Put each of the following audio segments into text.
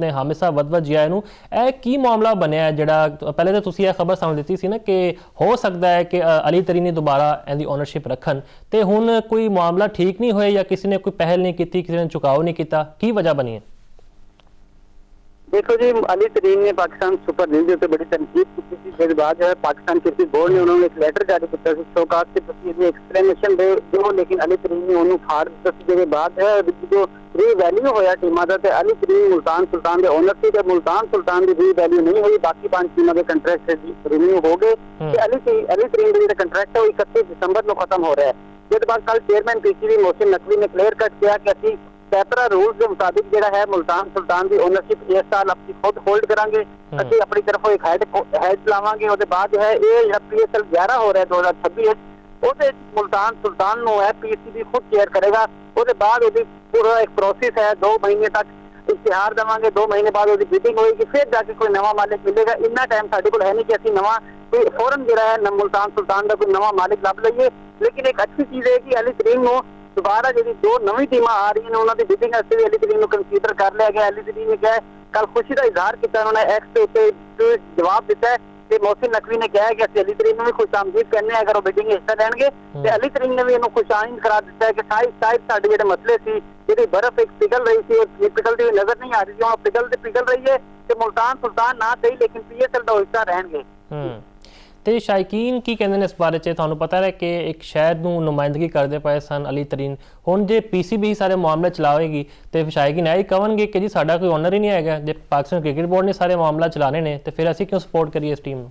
ਨੇ ਹਾਮਿਦ ਸਾਹਿਬ ਵੱਧ ਜੀ ਆਏ ਨੂੰ। ਇਹ ਕੀ ਮਾਮਲਾ ਬਣਿਆ ਜਿਹੜਾ ਪਹਿਲੇ ਤਾਂ ਤੁਸੀਂ ਇਹ ਖਬਰ ਸਮਝ ਦਿੱਤੀ ਸੀ ਨਾ ਕਿ ਹੋ ਸਕਦਾ ਹੈ ਕਿ ਅਲੀ ਤਰੀਨ ਨੇ ਦੁਬਾਰਾ ਇਹਦੀ ਓਨਰਸ਼ਿਪ ਰੱਖਣ, ਤੇ ਹੁਣ ਕੋਈ ਮਾਮਲਾ ਠੀਕ ਨਹੀਂ ਹੋਇਆ ਜਾਂ ਕਿਸੇ ਨੇ ਕੋਈ ਪਹਿਲ ਨਹੀਂ ਕੀਤੀ, ਕਿਸੇ ਨੇ ਝੁਕਾਓ ਨਹੀਂ ਕੀਤਾ, ਕੀ ਵਜ੍ਹਾ ਬਣੀ ਹੈ? देखो जी, अली तरीन ने पाकिस्तान सुपर लीग के बड़ी तनकीद की थी। फिर बाद जो है पाकिस्तान क्रिकेट बोर्ड ने उन्होंने एक लेटर जारी किया शोकात के प्रति एक्सप्लेनेशन दो, लेकिन अली तरीन ने उन्होंने फाड़ दिता। के बाद है जो रीवैल्यू होया टीमां दा ते अली तरीन मुल्तान सुल्तान के ओनरशिप है, मुल्तान सुल्तान की रीवैल्यू नहीं हुई, बाकी 5 टीमों के कंट्रैक्ट रिन्यू हो गए। अली तरीन का कंट्रैक्ट है वो 31 दिसंबर को खत्म हो रहा है। जिस बाद कल चेयरमैन पीसीबी मोहसिन नकवी ने क्लियर कट किया कि असी पैपरा रूल्स के मुताबिक जो है मुल्तान सुल्तान की ओनरशिप इस साल अपनी खुद होल्ड करांगे। असं अपनी तरफ एक हैड लावांगे। उसके बाद जो है ये PSL 11 हो रहा है 2026 वो मुल्तान सुल्तान नो है पीसीबी खुद केयर करेगा। उसके बाद वो पूरा एक प्रोसेस है, 2 महीने तक इश्तिहार देवांगे, 2 महीने बाद वो बिडिंग होगी, फिर जाके कोई नवा मालिक मिलेगा। इन्ना टाइम साडे कोल है नहीं कि असं नवा कोई फौरन जो है मुल्तान सुल्तान का कोई नवा मालिक लभ लईए। लेकिन एक अच्छी चीज़ है कि अली तरीन को दोबारा जी 2 नवी टीम आ रही हैं, उन्होंने बिडिंग भी अली तरीन को कंसीडर कर लिया गया। अली तरीन ने क्या है कल खुशी का इजहार किया, उन्होंने एक्स के उत्ते जवाब दिता है कि मोहसिन नकवी ने कहा है कि असं अली तरीन भी खुश आमदीद करने अगर वो बिडिंग हिस्सा लैणगे। तो अली तरीन ने भी इन्होंने खुशाइंद करार दिता है कि शायद साढ़े जो मसले थे जी बर्फ एक पिघल रही थी और पिघलती हुई नजर नहीं आ रही थी, पिघल रही है कि मुल्तान सुल्तान ना सही लेकिन PSL का हिस्सा रहणगे। ਤੇ ਸ਼ਾਇਕੀਨ ਕੀ ਕਹਿੰਦੇ ਨੇ ਇਸ ਬਾਰੇ 'ਚ? ਤੁਹਾਨੂੰ ਪਤਾ ਹੈ ਕਿ ਇੱਕ ਸ਼ਹਿਰ ਨੂੰ ਨੁਮਾਇੰਦਗੀ ਕਰਦੇ ਪਏ ਸਨ ਅਲੀ ਤਰੀਨ, ਹੁਣ ਜੇ PCB ਸਾਰੇ ਮਾਮਲੇ ਚਲਾਵੇਗੀ ਤੇ ਸ਼ਾਇਕੀਨ ਇਹ ਹੀ ਕਹਣਗੇ ਕਿ ਜੀ ਸਾਡਾ ਕੋਈ ਓਨਰ ਹੀ ਨਹੀਂ ਹੈਗਾ। ਜੇ ਪਾਕਿਸਤਾਨ ਕ੍ਰਿਕਟ ਬੋਰਡ ਨੇ ਸਾਰੇ ਮਾਮਲਾ ਚਲਾਣੇ ਨੇ ਤੇ ਫਿਰ ਅਸੀਂ ਕਿਉਂ ਸਪੋਰਟ ਕਰੀਏ ਇਸ ਟੀਮ ਨੂੰ?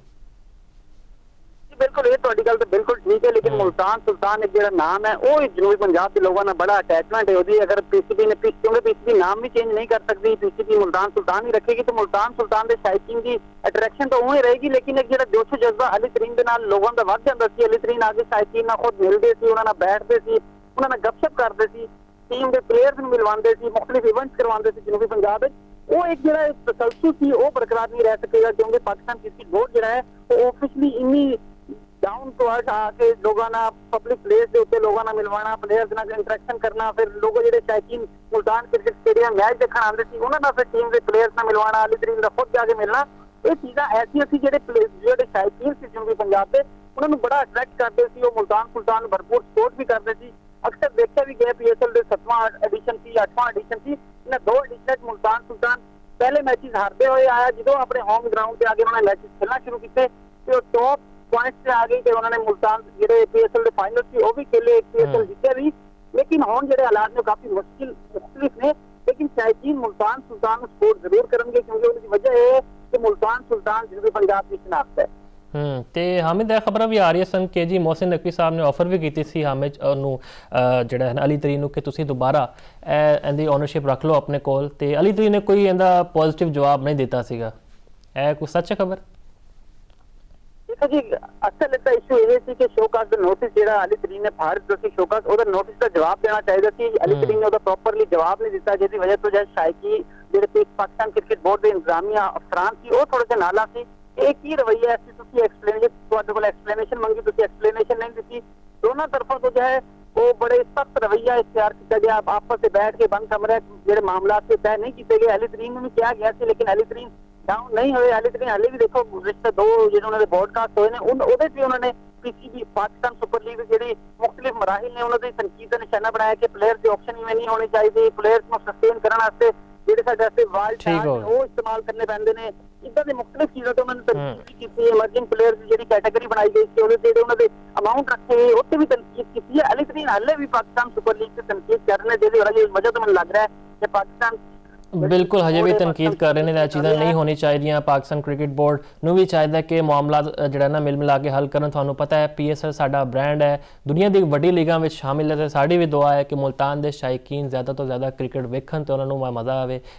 बिल्कुल ये तो गल तो बिल्कुल ठीक है, लेकिन मुल्तान सुल्तान एक जो नाम है वो जनूबी पंजाब के लोगों ने बड़ा अटैचमेंट है उसकी। अगर PCB ने क्योंकि PCB नाम भी चेंज नहीं कर सकती, PCB मुल्तान सुल्तान ही रखेगी तो मुल्तान सुल्तान के शायकीन की अट्रैक्शन तो वही रहेगी। लेकिन एक जो जोश जज्बा अली तरीन के नाल लोगों का वध जाता सी, अली तरीन आके शायकीन खुद मिलते सी, उन्होंने बैठते सी, उन्होंने गपशप करते सी, टीम के प्लेयर्स में मिलवाते सी, मुख्तलिफ इवेंट्स करवाते सी जनूबी पंजाब। वो एक जो तसलसल सी वो बरकरार नहीं रह सकेगा, क्योंकि पाकिस्तान क्रिकेट बोर्ड जो है वो ऑफिशियली इन्नी डाउन टू अर्थ आके लोगों ना पब्लिक प्लेस के उत्ते लोगों ना मिलवाना, प्लेयर्स नाल इंटरेक्शन करना, फिर लोग जो शायकीन मुल्तान क्रिकेट स्टेडियम मैच देखने आते थे उन्होंने फिर टीम के प्लेयर्स नाल मिलवाना, अली तरीन का खुद जाके मिलना, ये चीज़ां ऐसी सी जो शायकीन से जनूबी पंजाब के उन्होंने बड़ा अट्रैक्ट करते थे। वो मुल्तान सुल्तान भरपूर सपोर्ट भी करते थे। अक्सर देखा भी गया PSL के 7वां एडिशन थी 8वां एडिशन थी, इन्हें 2 एडिशन मुल्तान सुल्तान पहले मैचेस हारते हुए आया। जो अपने होम ग्राउंड के आगे उन्होंने मैचेस खेलना शुरू किए तो टॉप पॉइंट से आ गई कि उन्होंने मुल्तान जो PSL के फाइनल थी वो भी खेले, PSL जीते भी। लेकिन हम जो हालात में काफी मुख्तलिफ ने, लेकिन शायकीन मुल्तान सुल्तान सपोर्ट जरूर करेंगे क्योंकि उनकी वजह है कि मुल्तान सुल्तान जनूबी पंजाब की शनाख्त है। ਤੇ ਹਾਮਿਦ ਇਹ ਖਬਰਾਂ ਵੀ ਆ ਰਹੀਆਂ ਸਨ ਕਿ ਜੀ ਮੋਹਸਿਨ ਨਕਵੀ ਸਾਹਿਬ ਨੇ ਆਫਰ ਵੀ ਕੀਤੀ ਸੀ ਹਾਮਿਦ ਨੂੰ ਜਿਹੜਾ ਹੈ ਅਲੀ ਤਰੀਨ ਨੂੰ ਕਿ ਤੁਸੀਂ ਦੁਬਾਰਾ ਇਹਦੀ ਓਨਰਸ਼ਿਪ ਰੱਖ ਲਓ ਆਪਣੇ ਕੋਲ, ਤੇ ਅਲੀ ਤਰੀਨ ਨੇ ਕੋਈ ਇਹਦਾ ਪੋਜ਼ਿਟਿਵ ਜਵਾਬ ਨਹੀਂ ਦਿੱਤਾ ਸੀਗਾ। ਇਹ ਕੋਈ ਸੱਚ ਖਬਰ? देखो जी, असल इसका इशू ये थी कि शोकास का नोटिस जो अली तरीन ने फाड़ दिया सी, शोकास और नोटिस का जवाब देना चाहिए थी। अली तरीन ने प्रॉपरली जवाब नहीं दिता, जिसकी वजह तो जो शायकी जो पाकिस्तान क्रिकेट बोर्ड के इंतजामिया अफसरान थी वो थोड़े से नाला सी। एक ही रवैया ऐसी एक्सप्लेनेशन मंगी, एक्सप्लेनेशन नहीं दी। दोनों तरफों तो जो है वो बड़े सख्त रवैया इख्तियार किया गया। आपस से बैठ के बंद कमरे जो मामला से तय नहीं किए गए। अली तरीन ने भी किया गया सी, लेकिन अली तरीन डाउन नहीं हुए। अली तरीन हाले भी देखो रिश्ते 2 जो ब्रॉडकास्ट हुए उन्होंने PCB पाकिस्तान सुपर लीग जी मुख्तलिफ मराहिल ने उन्होंने तनकीद का निशाना बनाया कि प्लेयर के ऑप्शन इवें नहीं होनी चाहिए, प्लेयर्स को सस्टेन करने ਜਿਹੜੇ ਸਾਡੇ ਵਾਸਤੇ ਵਾਈਲਡ ਕਾਰਡ ਉਹ ਇਸਤੇਮਾਲ ਕਰਨੇ ਪੈਂਦੇ ਨੇ। ਇਦਾਂ ਦੇ ਮੁxtਲਿਫ ਚੀਜ਼ਾਂ ਤੋਂ ਉਹਨਾਂ ਨੇ ਤਨਕੀਦ ਕੀਤੀ। ਐਮਰਜਿੰਗ ਪਲੇਅਰਸ ਦੀ ਜਿਹੜੀ ਕੈਟਾਗਰੀ ਬਣਾਈ ਗਈ ਸੀ ਉਹਦੇ ਜਿਹੜੇ ਉਹਨਾਂ ਦੇ ਅਮਾਉਂਟ ਰੱਖੇ ਉੱਤੇ ਵੀ ਤਨਕੀਦ ਕੀਤੀ ਹੈ। ਅਲੀ ਤਰੀਨ ਹਾਲੇ ਵੀ ਪਾਕਿਸਤਾਨ ਸੁਪਰ ਲੀਗ ਤੇ ਤਨਕੀਦ ਕਰ ਰਹੇ ਨੇ, ਜਿਹਦੀ ਵਜ੍ਹਾ ਤੋਂ ਮੈਨੂੰ ਲੱਗ ਰਿਹਾ ਹੈ ਕਿ ਪਾਕਿਸਤਾਨ ਬਿਲਕੁਲ ਹਜੇ ਵੀ ਤਨਕੀਦ ਕਰ ਰਹੇ ਨੇ। ਇਹ ਚੀਜ਼ਾਂ ਨਹੀਂ ਹੋਣੀ ਚਾਹੀਦੀਆਂ। ਪਾਕਿਸਤਾਨ ਕ੍ਰਿਕਟ ਬੋਰਡ ਨੂੰ ਵੀ ਚਾਹੀਦਾ ਕਿ ਮਾਮਲਾ ਜਿਹੜਾ ਨਾ ਮਿਲ ਮਿਲਾ ਕੇ ਹੱਲ ਕਰਨ। ਤੁਹਾਨੂੰ ਪਤਾ ਹੈ PSL ਸਾਡਾ ਬ੍ਰਾਂਡ ਹੈ, ਦੁਨੀਆ ਦੀ ਵੱਡੀ ਲੀਗਾਂ ਵਿੱਚ ਸ਼ਾਮਿਲ ਹੈ, ਤੇ ਸਾਡੀ ਵੀ ਦੁਆ ਹੈ ਕਿ ਮੁਲਤਾਨ ਦੇ ਸ਼ਾਇਕੀਨ ਜ਼ਿਆਦਾ ਤੋਂ ਜ਼ਿਆਦਾ ਕ੍ਰਿਕਟ ਵੇਖਣ ਤੇ ਉਹਨਾਂ ਨੂੰ ਮਜ਼ਾ ਆਵੇ।